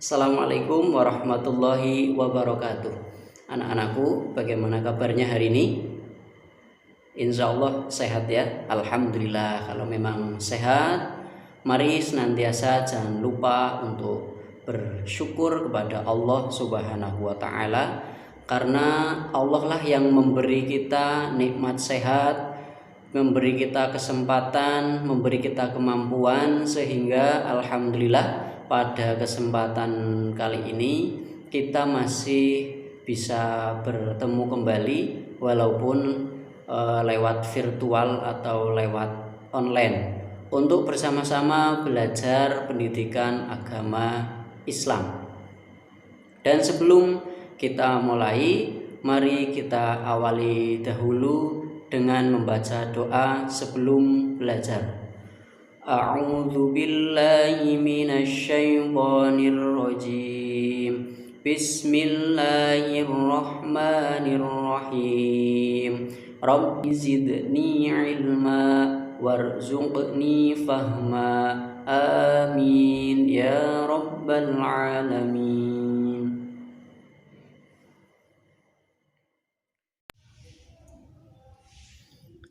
Assalamualaikum warahmatullahi wabarakatuh. Anak-anakku, bagaimana kabarnya hari ini? Insya Allah sehat ya. Alhamdulillah. Kalau memang sehat, mari senantiasa jangan lupa untuk bersyukur kepada Allah Subhanahu wa Ta'ala, karena Allah lah yang memberi kita nikmat sehat, memberi kita kesempatan, memberi kita kemampuan, sehingga alhamdulillah pada kesempatan kali ini kita masih bisa bertemu kembali walaupun lewat virtual atau lewat online untuk bersama-sama belajar pendidikan agama Islam. Dan sebelum kita mulai, mari kita awali dahulu dengan membaca doa sebelum belajar. A'udzu billahi minasy syaithanir rajim. Bismillahirrahmanirrahim. Rabbi zidni ilma warzuqni fahma. Amin ya rabbal alamin.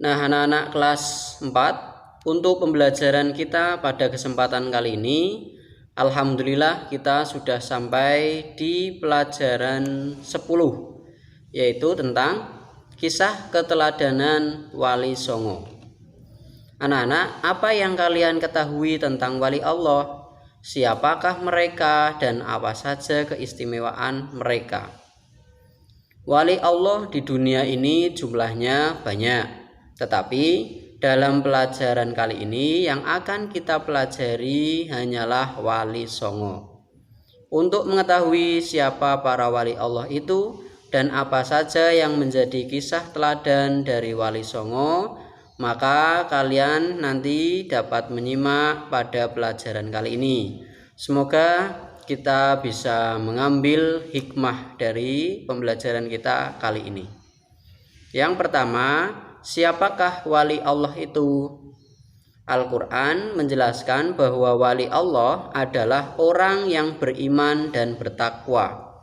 Nah, anak-anak kelas 4, untuk pembelajaran kita pada kesempatan kali ini, alhamdulillah kita sudah sampai di pelajaran 10, yaitu tentang kisah keteladanan Wali Songo. Anak-anak, apa yang kalian ketahui tentang Wali Allah? Siapakah mereka dan apa saja keistimewaan mereka? Wali Allah di dunia ini jumlahnya banyak, tetapi dalam pelajaran kali ini yang akan kita pelajari hanyalah Wali Songo. Untuk mengetahui siapa para wali Allah itu dan apa saja yang menjadi kisah teladan dari Wali Songo, maka kalian nanti dapat menyimak pada pelajaran kali ini. Semoga kita bisa mengambil hikmah dari pembelajaran kita kali ini. Yang pertama, siapakah wali Allah itu? Al-Quran menjelaskan bahwa wali Allah adalah orang yang beriman dan bertakwa.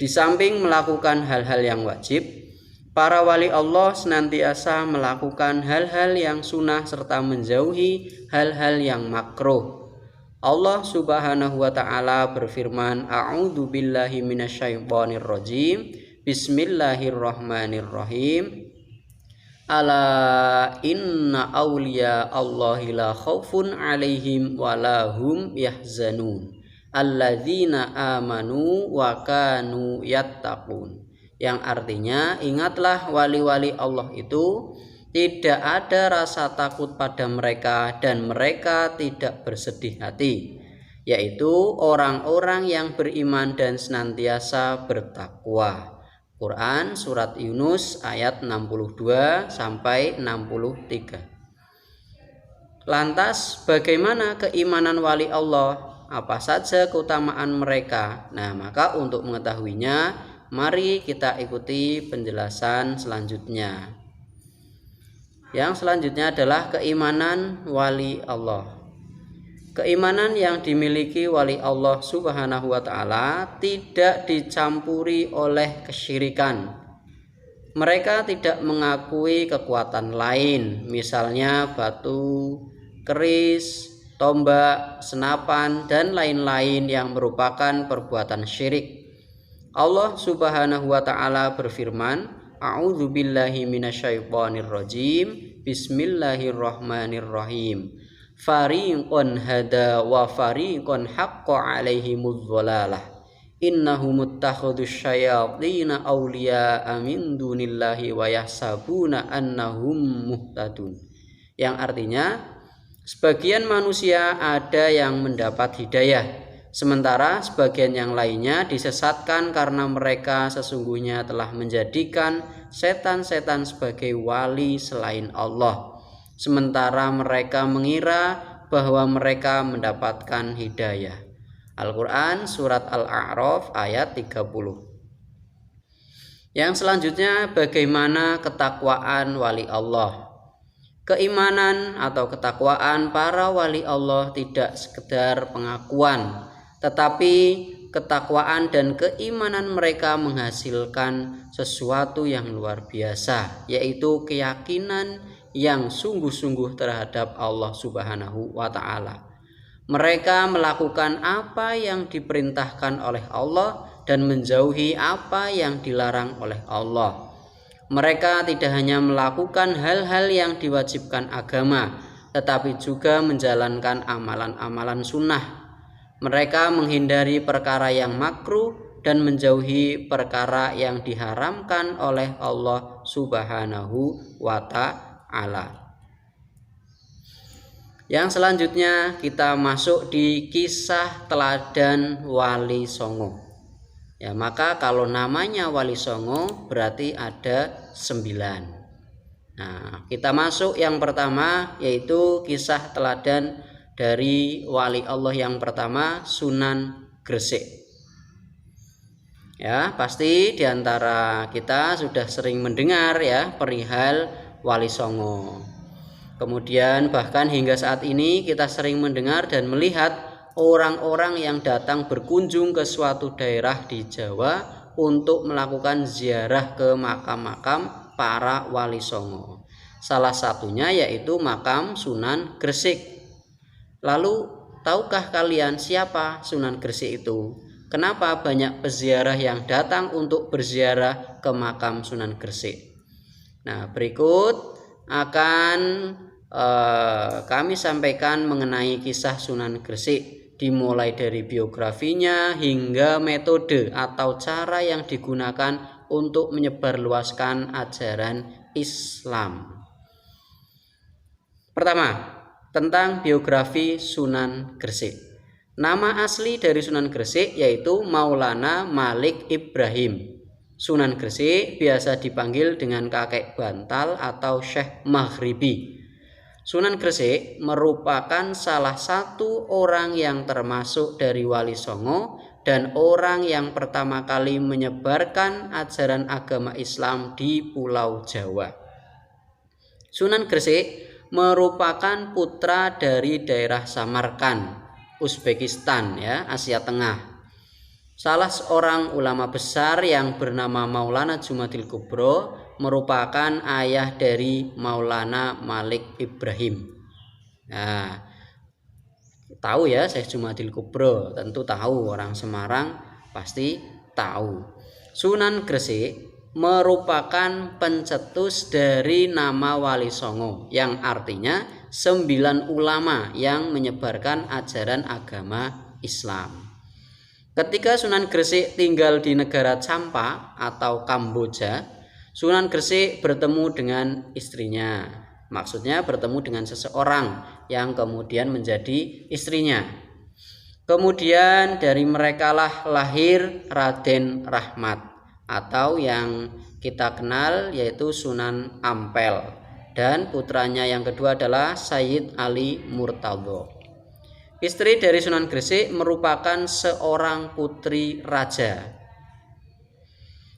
Di samping melakukan hal-hal yang wajib, para wali Allah senantiasa melakukan hal-hal yang sunnah serta menjauhi hal-hal yang makruh. Allah Subhanahu wa Ta'ala berfirman, A'udzu billahi minasyaitonir rajim. Bismillahirrahmanirrahim. Ala inna awliya Allahi la khaufun alaihim walahum yahzanun alladzina amanu wa kanu yattaqun. Yang artinya, ingatlah wali-wali Allah itu tidak ada rasa takut pada mereka dan mereka tidak bersedih hati, yaitu orang-orang yang beriman dan senantiasa bertakwa. Quran surat Yunus ayat 62 sampai 63. Lantas bagaimana keimanan wali Allah? Apa saja keutamaan mereka? Nah, maka untuk mengetahuinya, mari kita ikuti penjelasan selanjutnya. Yang selanjutnya adalah keimanan wali Allah. Keimanan yang dimiliki wali Allah Subhanahu wa Ta'ala tidak dicampuri oleh kesyirikan. Mereka tidak mengakui kekuatan lain, misalnya batu, keris, tombak, senapan, dan lain-lain yang merupakan perbuatan syirik. Allah Subhanahu wa Ta'ala berfirman, A'udzu billahi minasyaitonir rajim. Bismillahirrahmanirrahim. Fariqun hada wa fariqun haqqa alaihimudz dhalalah innahum muttakhadus syayatina awliya'a min dunillahi wa yahsabuna annahum muhtadun. Yang artinya, sebagian manusia ada yang mendapat hidayah, sementara sebagian yang lainnya disesatkan karena mereka sesungguhnya telah menjadikan setan-setan sebagai wali selain Allah, sementara mereka mengira bahwa mereka mendapatkan hidayah. Al-Quran surat Al-A'raf ayat 30. Yang selanjutnya, bagaimana ketakwaan wali Allah? Keimanan atau ketakwaan para wali Allah tidak sekedar pengakuan, tetapi ketakwaan dan keimanan mereka menghasilkan sesuatu yang luar biasa, yaitu keyakinan yang sungguh-sungguh terhadap Allah Subhanahu wa Ta'ala. Mereka melakukan apa yang diperintahkan oleh Allah dan menjauhi apa yang dilarang oleh Allah. Mereka tidak hanya melakukan hal-hal yang diwajibkan agama, tetapi juga menjalankan amalan-amalan sunnah. Mereka menghindari perkara yang makruh dan menjauhi perkara yang diharamkan oleh Allah Subhanahu wa Ta'ala. Yang selanjutnya kita masuk di kisah teladan Wali Songo. Ya, maka kalau namanya Wali Songo berarti ada 9. Nah, kita masuk yang pertama, yaitu kisah teladan dari wali Allah yang pertama, Sunan Gresik. Ya, pasti diantara kita sudah sering mendengar ya perihal Wali Songo. Kemudian bahkan hingga saat ini kita sering mendengar dan melihat orang-orang yang datang berkunjung ke suatu daerah di Jawa untuk melakukan ziarah ke makam-makam para Wali Songo. Salah satunya yaitu makam Sunan Gresik. Lalu, tahukah kalian siapa Sunan Gresik itu? Kenapa banyak peziarah yang datang untuk berziarah ke makam Sunan Gresik? Nah, berikut akan kami sampaikan mengenai kisah Sunan Gresik, dimulai dari biografinya hingga metode atau cara yang digunakan untuk menyebarluaskan ajaran Islam. Pertama, tentang biografi Sunan Gresik. Nama asli dari Sunan Gresik yaitu Maulana Malik Ibrahim. Sunan Gresik biasa dipanggil dengan kakek bantal atau Syekh Maghribi. Sunan Gresik merupakan salah satu orang yang termasuk dari Wali Songo dan orang yang pertama kali menyebarkan ajaran agama Islam di Pulau Jawa. Sunan Gresik merupakan putra dari daerah Samarkand, Uzbekistan ya, Asia Tengah. Salah seorang ulama besar yang bernama Maulana Jumadil Kubro merupakan ayah dari Maulana Malik Ibrahim. Nah, tahu ya Syekh Jumadil Kubro, tentu tahu, orang Semarang pasti tahu. Sunan Gresik merupakan pencetus dari nama Wali Songo yang artinya 9 ulama yang menyebarkan ajaran agama Islam. Ketika Sunan Gresik tinggal di negara Champa atau Kamboja, Sunan Gresik bertemu dengan istrinya. Maksudnya bertemu dengan seseorang yang kemudian menjadi istrinya. Kemudian dari merekalah lahir Raden Rahmat atau yang kita kenal yaitu Sunan Ampel, dan putranya yang kedua adalah Sayyid Ali Murtadho. Istri dari Sunan Gresik merupakan seorang putri raja.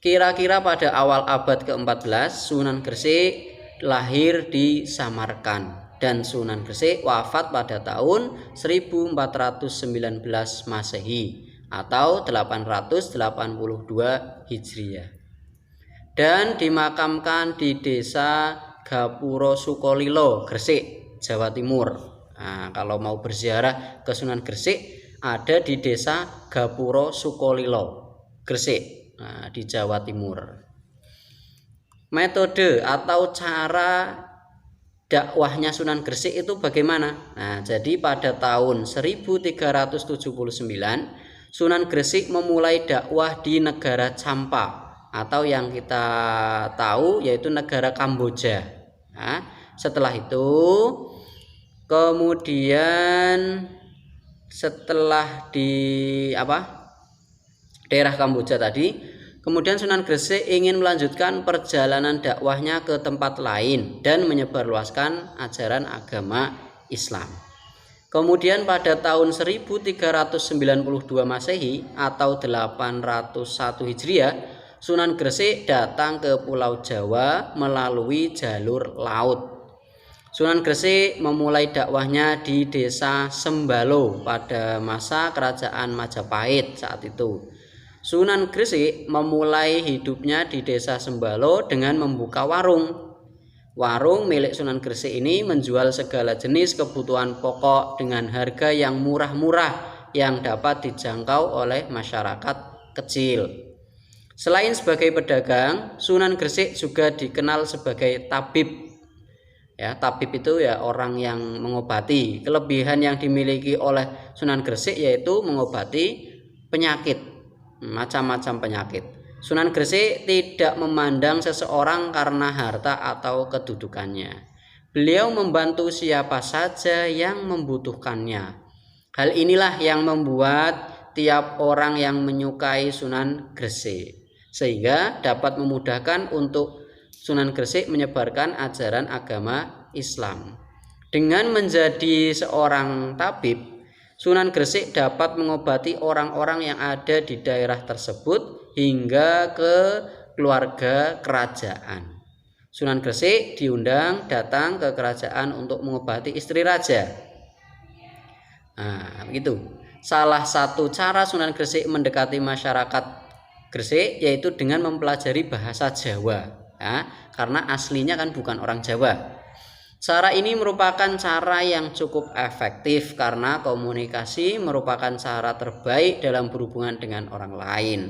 Kira-kira pada awal abad ke-14 Sunan Gresik lahir di Samarkand dan Sunan Gresik wafat pada tahun 1419 Masehi atau 882 Hijriah, dan dimakamkan di desa Gapuro Sukolilo, Gresik, Jawa Timur. Nah, kalau mau berziarah ke Sunan Gresik ada di desa Gapuro Sukolilo, Gresik, di Jawa Timur. Metode atau cara dakwahnya Sunan Gresik itu bagaimana? Nah, jadi pada tahun 1379 Sunan Gresik memulai dakwah di negara Champa atau yang kita tahu yaitu negara Kamboja. Nah, setelah itu kemudian setelah di daerah Kamboja tadi, kemudian Sunan Gresik ingin melanjutkan perjalanan dakwahnya ke tempat lain dan menyebarluaskan ajaran agama Islam. Kemudian pada tahun 1392 Masehi atau 801 Hijriah, Sunan Gresik datang ke Pulau Jawa melalui jalur laut. Sunan Gresik memulai dakwahnya di desa Sembalo pada masa kerajaan Majapahit saat itu. Sunan Gresik memulai hidupnya di desa Sembalo dengan membuka warung. Warung milik Sunan Gresik ini menjual segala jenis kebutuhan pokok dengan harga yang murah-murah yang dapat dijangkau oleh masyarakat kecil. Selain sebagai pedagang, Sunan Gresik juga dikenal sebagai tabib. Ya, tabib itu ya orang yang mengobati. Kelebihan yang dimiliki oleh Sunan Gresik yaitu mengobati penyakit, macam-macam penyakit. Sunan Gresik tidak memandang seseorang karena harta atau kedudukannya. Beliau membantu siapa saja yang membutuhkannya. Hal inilah yang membuat tiap orang yang menyukai Sunan Gresik, sehingga dapat memudahkan untuk Sunan Gresik menyebarkan ajaran agama Islam. Dengan menjadi seorang tabib, Sunan Gresik dapat mengobati orang-orang yang ada di daerah tersebut hingga ke keluarga kerajaan. Sunan Gresik diundang datang ke kerajaan untuk mengobati istri raja. Nah, begitu. Salah satu cara Sunan Gresik mendekati masyarakat Gresik yaitu dengan mempelajari bahasa Jawa. Ya, karena aslinya kan bukan orang Jawa. Cara ini merupakan cara yang cukup efektif karena komunikasi merupakan cara terbaik dalam berhubungan dengan orang lain.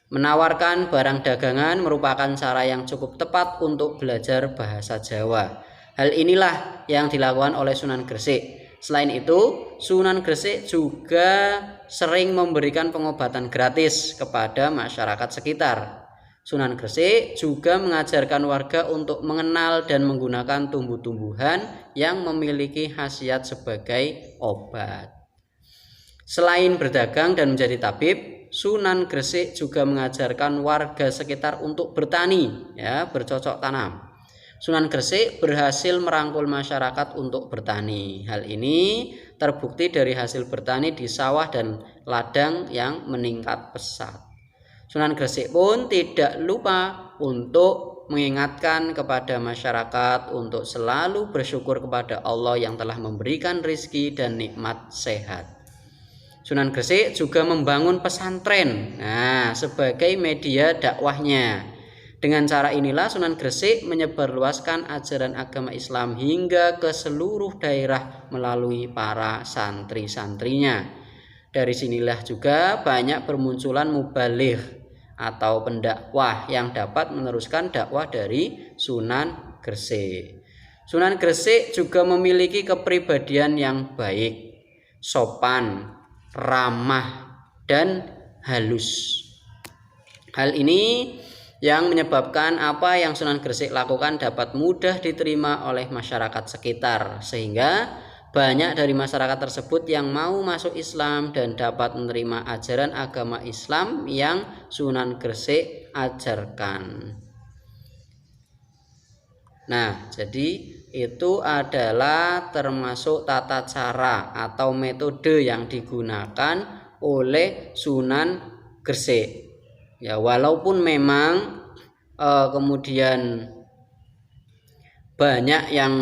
Menawarkan barang dagangan merupakan cara yang cukup tepat untuk belajar bahasa Jawa. Hal inilah yang dilakukan oleh Sunan Gresik. Selain itu, Sunan Gresik juga sering memberikan pengobatan gratis kepada masyarakat sekitar. Sunan Gresik juga mengajarkan warga untuk mengenal dan menggunakan tumbuh-tumbuhan yang memiliki khasiat sebagai obat. Selain berdagang dan menjadi tabib, Sunan Gresik juga mengajarkan warga sekitar untuk bertani, ya, bercocok tanam. Sunan Gresik berhasil merangkul masyarakat untuk bertani. Hal ini terbukti dari hasil bertani di sawah dan ladang yang meningkat pesat. Sunan Gresik pun tidak lupa untuk mengingatkan kepada masyarakat untuk selalu bersyukur kepada Allah yang telah memberikan rezeki dan nikmat sehat. Sunan Gresik juga membangun pesantren sebagai media dakwahnya. Dengan cara inilah Sunan Gresik menyebarluaskan ajaran agama Islam hingga ke seluruh daerah melalui para santri-santrinya. Dari sinilah juga banyak bermunculan mubaligh atau pendakwah yang dapat meneruskan dakwah dari Sunan Gresik. Sunan Gresik juga memiliki kepribadian yang baik, sopan, ramah, dan halus. Hal ini yang menyebabkan apa yang Sunan Gresik lakukan dapat mudah diterima oleh masyarakat sekitar, sehingga banyak dari masyarakat tersebut yang mau masuk Islam dan dapat menerima ajaran agama Islam yang Sunan Gresik ajarkan. Nah, jadi itu adalah termasuk tata cara atau metode yang digunakan oleh Sunan Gresik. Ya, walaupun memang kemudian banyak yang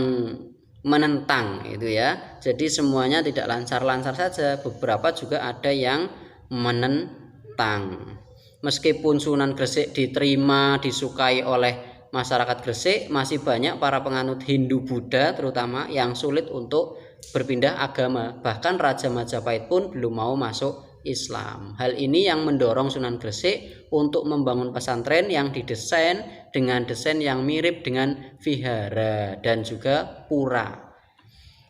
menentang itu ya. Jadi semuanya tidak lancar-lancar saja, beberapa juga ada yang menentang. Meskipun Sunan Gresik diterima, disukai oleh masyarakat Gresik, masih banyak para penganut Hindu Buddha terutama yang sulit untuk berpindah agama. Bahkan Raja Majapahit pun belum mau masuk Islam. Hal ini yang mendorong Sunan Gresik untuk membangun pesantren yang didesain dengan desain yang mirip dengan vihara dan juga pura.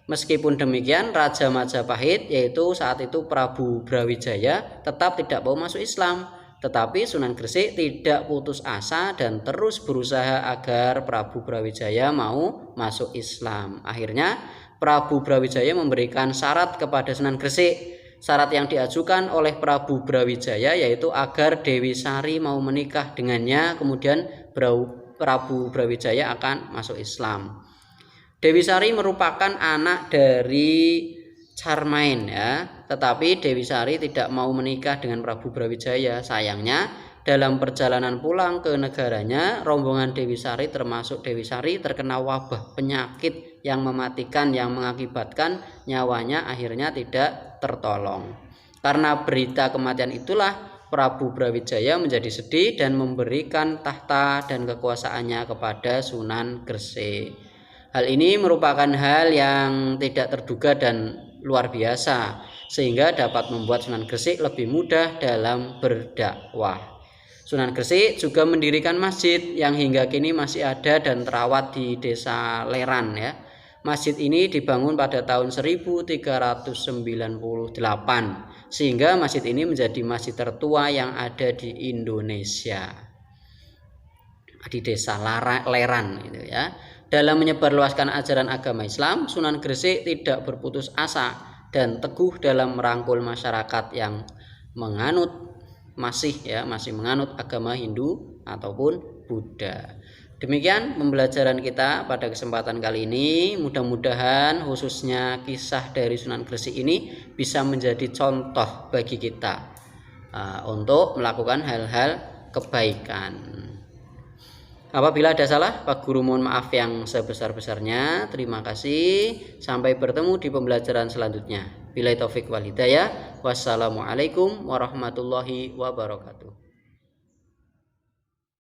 Meskipun demikian, Raja Majapahit yaitu saat itu Prabu Brawijaya tetap tidak mau masuk Islam. Tetapi Sunan Gresik tidak putus asa dan terus berusaha agar Prabu Brawijaya mau masuk Islam. Akhirnya Prabu Brawijaya memberikan syarat kepada Sunan Gresik. Syarat yang diajukan oleh Prabu Brawijaya yaitu agar Dewi Sari mau menikah dengannya, kemudian Prabu Brawijaya akan masuk Islam. Dewi Sari merupakan anak dari Carmain ya, tetapi Dewi Sari tidak mau menikah dengan Prabu Brawijaya. Sayangnya dalam perjalanan pulang ke negaranya, rombongan Dewi Sari termasuk Dewi Sari terkena wabah penyakit yang mematikan, yang mengakibatkan nyawanya akhirnya tidak tertolong. Karena berita kematian itulah Prabu Brawijaya menjadi sedih dan memberikan tahta dan kekuasaannya kepada Sunan Gresik. Hal ini merupakan hal yang tidak terduga dan luar biasa, sehingga dapat membuat Sunan Gresik lebih mudah dalam berdakwah. Sunan Gresik juga mendirikan masjid yang hingga kini masih ada dan terawat di Desa Leran ya. Masjid ini dibangun pada tahun 1398 sehingga masjid ini menjadi masjid tertua yang ada di Indonesia di Desa Leran gitu ya. Dalam menyebarluaskan ajaran agama Islam, Sunan Gresik tidak berputus asa dan teguh dalam merangkul masyarakat yang masih menganut agama Hindu ataupun Buddha. Demikian pembelajaran kita pada kesempatan kali ini. Mudah-mudahan khususnya kisah dari Sunan Gresik ini bisa menjadi contoh bagi kita untuk melakukan hal-hal kebaikan. Apabila ada salah, Pak Guru mohon maaf yang sebesar-besarnya. Terima kasih. Sampai bertemu di pembelajaran selanjutnya. Billahi taufik wal hidayah. Wassalamualaikum warahmatullahi wabarakatuh.